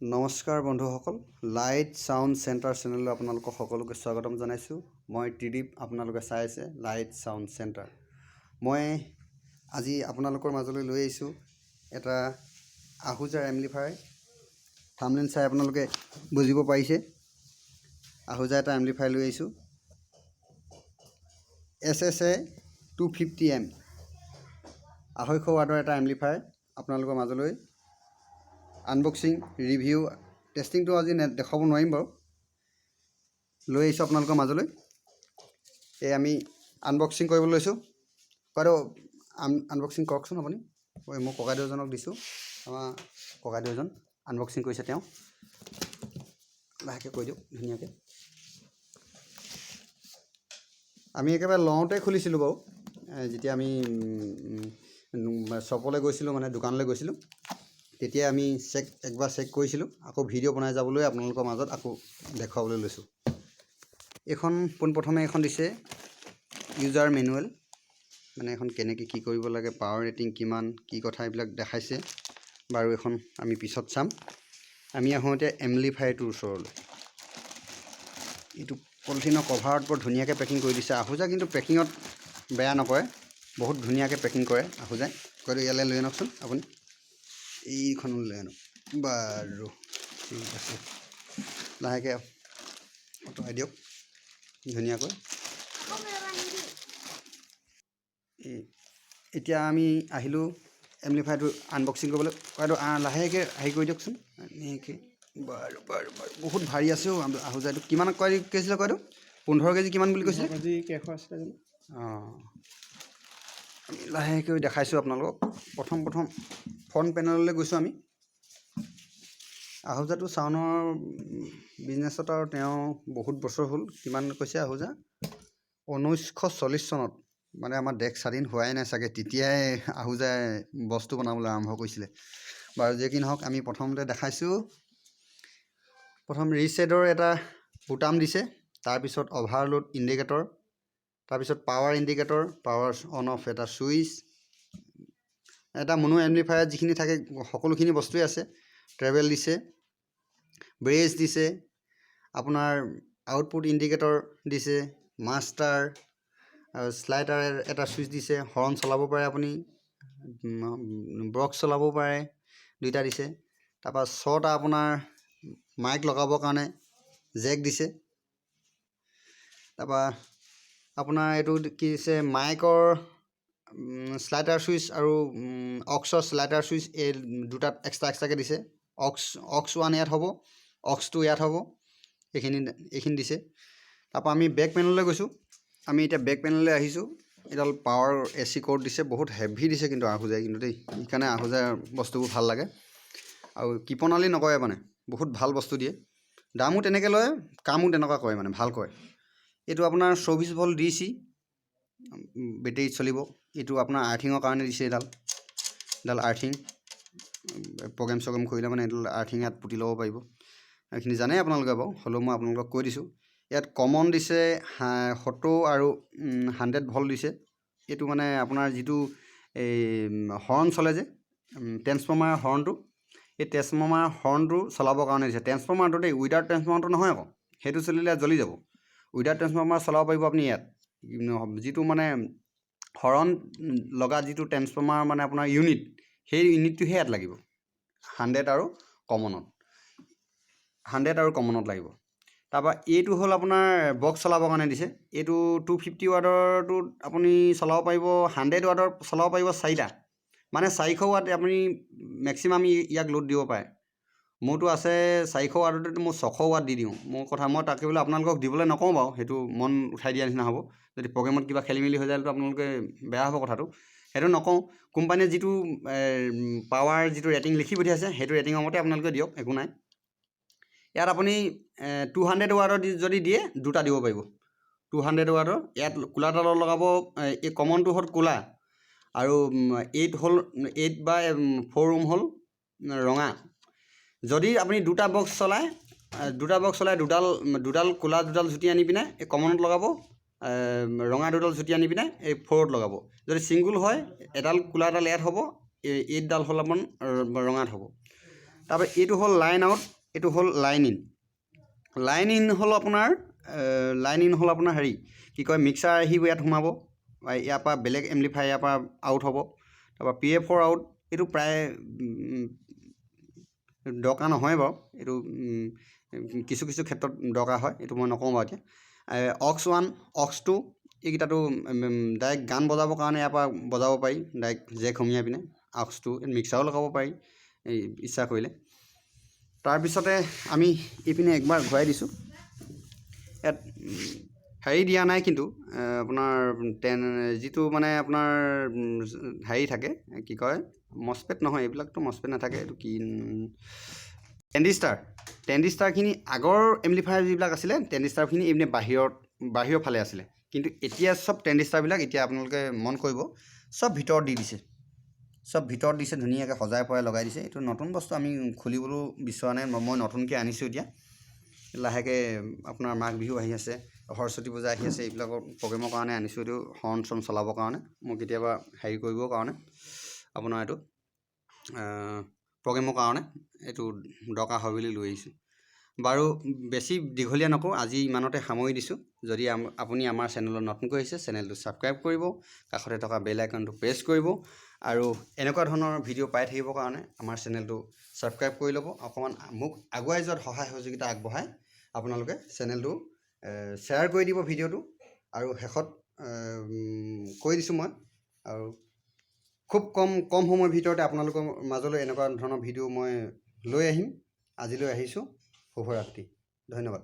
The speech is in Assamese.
নমস্কাৰ বন্ধুসকল, লাইট সাউণ্ড চেণ্টাৰ চেনেললৈ আপোনালোকক সকলোকে স্বাগতম জনাইছোঁ। মই ত্ৰিদীপ, আপোনালোকে চাই আছে লাইট সাউণ্ড চেণ্টাৰ। মই আজি আপোনালোকৰ মাজলৈ লৈ আহিছোঁ এটা আহুজাৰ এম্প্লিফায়াৰ। থাম্বনেইল চাই আপোনালোকে বুজিব পাৰিছে, আহুজাৰ এটা এম্প্লিফায়াৰ লৈ আহিছোঁ। SSA 250M 250 ৱাটৰ এটা এম্প্লিফায়াৰ আপোনালোকৰ মাজলৈ আনবক্সিং, ৰিভিউ, টেষ্টিংটো আজি দেখাব নোৱাৰিম বাৰু, লৈ আহিছোঁ আপোনালোকৰ মাজলৈ। এই আমি আনবক্সিং কৰিবলৈ লৈছোঁ। বাইদেউ আনবক্সিং কৰকচোন আপুনি। মোৰ ককাইদেউজনক দিছোঁ, আমাৰ ককাইদেউজন আনবক্সিং কৰিছে। তেওঁ লাহেকৈ কৈ দিয়ক ধুনীয়াকৈ। আমি একেবাৰে লওঁতে খুলিছিলোঁ বাৰু, যেতিয়া আমি শ্বপলৈ গৈছিলোঁ, মানে দোকানলৈ গৈছিলোঁ, তেতিয়া আমি একবাৰ চেক কৰিছিলোঁ। আকৌ ভিডিঅ' বনাই যাবলৈ আপোনালোকৰ মাজত আকৌ দেখুৱাবলৈ লৈছোঁ। এইখন পোনপ্ৰথমে এখন দিছে ইউজাৰ মেনুৱেল, মানে এখন কেনেকৈ কি কৰিব লাগে, পাৱাৰ ৰেটিং কিমান, কি কথা এইবিলাক দেখাইছে বাৰু। এখন আমি পিছত চাম। আমি আহোঁ এতিয়া এম্প্লিফায়াৰটোৰ ওচৰলৈ। এইটো পলিথিনৰ কভাৰত বৰ ধুনীয়াকৈ পেকিং কৰি দিছে আহুজা, কিন্তু পেকিঙত বেয়া নকৰে, বহুত ধুনীয়াকৈ পেকিং কৰে আহুজাই। বাইদেউ ইয়ালৈ লৈ আনকচোন আপুনি, এইখন লৈ আনক বাৰু। ঠিক আছে, লাহেকৈ আঁতৰাই দিয়ক ধুনীয়াকৈ। এতিয়া আমি আহিলোঁ এম্প্লিফায়াৰটো আনবক্সিং কৰিবলৈ। বাইদেউ লাহেকৈ হেৰি কৰি দিয়কচোন এনেকৈ। বাৰু বাৰু বাৰু, বহুত ভাৰী আছেও আহুজাইটো। কিমান কৈছিলে বাইদেউ? 15 কেজি কিমান বুলি কৈছিলে? অঁ, আমি লাহেকৈ দেখাইছোঁ আপোনালোকক। প্ৰথম ফ্ৰণ্ট পেনেললৈ গৈছোঁ আমি। আহুজাটো চাউনৰ বিজনেছত আৰু তেওঁ বহুত বছৰ হ'ল। কিমান কৈছে আহুজা? 1940 চনত, মানে আমাৰ দেশ স্বাধীন হোৱাই নাই চাগে, তেতিয়াই আহুজাই বস্তু বনাবলৈ আৰম্ভ কৰিছিলে। বাৰু যি কি নহওক, আমি প্ৰথমতে দেখাইছোঁ। প্ৰথম ৰিছেটৰ এটা বুটাম দিছে, তাৰপিছত অভাৰলোড ইণ্ডিকেটৰ, তাৰপিছত power indicator, power on of এটা ছুইচ, এটা মনো এম্প্লিফায়াৰ যিখিনি থাকে সকলোখিনি বস্তুৱেই আছে। ট্ৰেভেল দিছে, ব্ৰেজ দিছে, আপোনাৰ আউটপুট ইণ্ডিকেটৰ দিছে, মাষ্টাৰ আৰু শ্লাইডাৰ এটা ছুইচ দিছে। হৰ্ণ চলাব পাৰে আপুনি, বক্স চলাব পাৰে, দুইটা দিছে। তাৰপৰা 6টা আপোনাৰ মাইক লগাবৰ কাৰণে জেক দিছে। তাৰপৰা আপোনাৰ এইটো কি দিছে, মাইকৰ শ্লাইডাৰ ছুইচ আৰু অক্সৰ শ্লাইডাৰ ছুইচ, এই দুটাত এক্সট্ৰাকৈ দিছে। অক্স 1 ইয়াত হ'ব, অক্স 2 ইয়াত হ'ব, এইখিনি দিছে। তাৰপৰা আমি বেক পেনেললৈ গৈছোঁ। আমি এতিয়া বেক পেনেললৈ আহিছোঁ। এডাল পাৱাৰ AC কৰ্ড দিছে, বহুত হেভি দিছে কিন্তু আহুজাই, কিন্তু দেই, সেইকাৰণে আহুজাই বস্তুবোৰ ভাল লাগে। আৰু কৃপণালি নকৰে, মানে বহুত ভাল বস্তু দিয়ে। দামো তেনেকৈ লয়, কামো তেনেকুৱা কৰে, মানে ভাল কৰে। এইটো আপোনাৰ 24 ভল্ট DC বেটেৰীত চলিব। এইটো আপোনাৰ আৰ্থিঙৰ কাৰণে দিছে। এডাল আৰ্থিং, প্ৰগ্ৰেম চগ্ৰেম কৰিলে মানে এডাল আৰ্থিং ইয়াত পুতি ল'ব পাৰিব। এইখিনি জানেই আপোনালোকে বাৰু, হ'লেও মই আপোনালোকক কৈ দিছোঁ। ইয়াত কমন দিছে 70 আৰু 100 ভল্ট দিছে। এইটো মানে আপোনাৰ যিটো এই হৰ্ণ চলে যে, ট্ৰেন্সফৰ্মাৰ হৰ্ণটো, এই ট্ৰেন্সফৰ্মাৰ হৰ্ণটো চলাবৰ কাৰণে দিছে। ট্ৰেন্সফৰ্মাৰটো দেই, উইদাউট ট্ৰেন্সফৰ্মাৰটো নহয় আকৌ, সেইটো চলিলে জ্বলি যাব। উইদাউট ট্ৰেন্সফৰ্মাৰ চলাব পাৰিব আপুনি ইয়াত। যিটো মানে হৰ্ণ লগা যিটো ট্ৰেন্সফৰ্মাৰ মানে আপোনাৰ ইউনিট, সেই ইউনিটটোহে ইয়াত লাগিব। 100 আৰু কমনত লাগিব। তাৰপৰা এইটো হ'ল আপোনাৰ বক্স চলাবৰ কাৰণে দিছে। এইটো 250 ৱাটৰটোত আপুনি চলাব পাৰিব, 100 ৱাটৰ চলাব পাৰিব 4টা, মানে 400 ৱাট আপুনি মেক্সিমাম ইয়াক লোড দিব পাৰে। মোৰতো আছে 400 ৱাটতে, মই 600 ৱাট দি দিওঁ। মোৰ কথা, মই তাকে বোলে আপোনালোকক দিবলৈ নকওঁ বাৰু, সেইটো মন উঠাই দিয়া নিচিনা হ'ব। যদি প্ৰগ্ৰেমত কিবা খেলি মেলি হৈ যায়তো আপোনালোকে বেয়া হ'ব কথাটো, সেইটো নকওঁ। কোম্পানীয়ে যিটো পাৱাৰ যিটো ৰেটিং লিখি পঠিয়াইছে, সেইটো ৰেটিঙৰ মতে আপোনালোকে দিয়ক, একো নাই। ইয়াত আপুনি 200 ৱাটৰ যদি দিয়ে, দুটা দিব পাৰিব 200 ৱাটৰ। ইয়াত কুলাৰডালত লগাব, এই কমনটো হ'ল কুলা, আৰু 8 হ'ল 8 বা 4 ৰুম হ'ল ৰঙা। যদি আপুনি দুটা বক্স চলায়, দুডাল কুলা দুডাল জুতি আনি পিনে এই কমনত লগাব, ৰঙা দুডাল জুতি আনি পিনে এই 4ত লগাব। যদি ছিংগুল হয়, এডাল কুলাডাল ইয়াত হ'ব, 8ডাল হ'ল আপোনাৰ ৰঙাত হ'ব। তাৰপৰা এইটো হ'ল লাইন আউট, এইটো হ'ল লাইন ইন। লাইন ইন হ'ল আপোনাৰ হেৰি কি কয়, মিক্সাৰ আহিব ইয়াত সোমাব, ইয়াৰ পৰা বেলেগ এম্প্লিফায়াৰ ইয়াৰ পৰা আউট হ'ব। তাৰপৰা PF4 আউট, এইটো প্ৰায় দৰকাৰ নহয় বাৰু, এইটো কিছু ক্ষেত্ৰত দৰকাৰ হয়, এইটো মই নকওঁ বাৰু এতিয়া। অক্স 1 অক্স 2 এইকেইটাতো ডাইৰেক্ট গান বজাবৰ কাৰণে ইয়াৰ পৰা বজাব পাৰি, ডাইৰেক্ট জেক সুমিয়াই পিনে। অক্স 2 মিক্সাৰো লগাব পাৰি ইচ্ছা কৰিলে। তাৰপিছতে আমি এইপিনে একবাৰ ঘূৰাই দিছোঁ। ইয়াত হেৰি দিয়া নাই কিন্তু আপোনাৰ যিটো মানে আপোনাৰ হেৰি থাকে কি কয়, মছপেট নহয়, এইবিলাকতো মছপেট নাথাকে, এইটো কি ট্ৰেনজিষ্টাৰখিনি আগৰ এম্প্লিফায়াৰ যিবিলাক আছিলে, ট্ৰেনজিষ্টাৰখিনি এইপিনে বাহিৰৰ ফালে আছিলে, কিন্তু এতিয়া চব ট্ৰেনজিষ্টাৰবিলাক এতিয়া আপোনালোকে মন কৰিব চব ভিতৰত দি দিছে, ধুনীয়াকৈ সজাই পৰাই লগাই দিছে। এইটো নতুন বস্তু, আমি খুলিবলৈও বিচৰা নাই, মই নতুনকৈ আনিছোঁ এতিয়া। লাহেকৈ আপোনাৰ মাঘ বিহু আহি আছে, সৰস্বতী পূজা আহি আছে, এইবিলাকৰ প্ৰগ্ৰেমৰ কাৰণে আনিছোঁ। এইটো হৰ্ণ চৰ্ণ চলাবৰ কাৰণে, মোৰ কেতিয়াবা হেৰি কৰিবৰ কাৰণে, আপোনাৰ এইটো প্ৰগ্ৰেমৰ কাৰণে এইটো দৰকাৰ হয় বুলি লৈ আহিছোঁ। বাৰু বেছি দীঘলীয়া নকৰোঁ, আজি ইমানতে সামৰি দিছোঁ। যদি আপুনি আমাৰ চেনেলত নতুনকৈ আহিছে, চেনেলটো ছাবস্ক্ৰাইব কৰিব, কাষতে থকা বেল আইকনটো প্ৰেছ কৰিব, আৰু এনেকুৱা ধৰণৰ ভিডিঅ' পাই থাকিবৰ কাৰণে আমাৰ চেনেলটো ছাবস্ক্ৰাইব কৰি ল'ব। অকণমান মোক আগুৱাই যোৱাত সহায় সহযোগিতা আগবঢ়াই আপোনালোকে চেনেলটো শ্বেয়াৰ কৰি দিব ভিডিঅ'টো। আৰু শেষত কৈ দিছোঁ মই, আৰু খুব কম সময়ৰ ভিতৰতে আপোনালোকৰ মাজলৈ এনেকুৱা ধৰণৰ ভিডিঅ' মই লৈ আহিম। আজিলৈ আহিছোঁ, শুভৰাত্ৰি, ধন্যবাদ।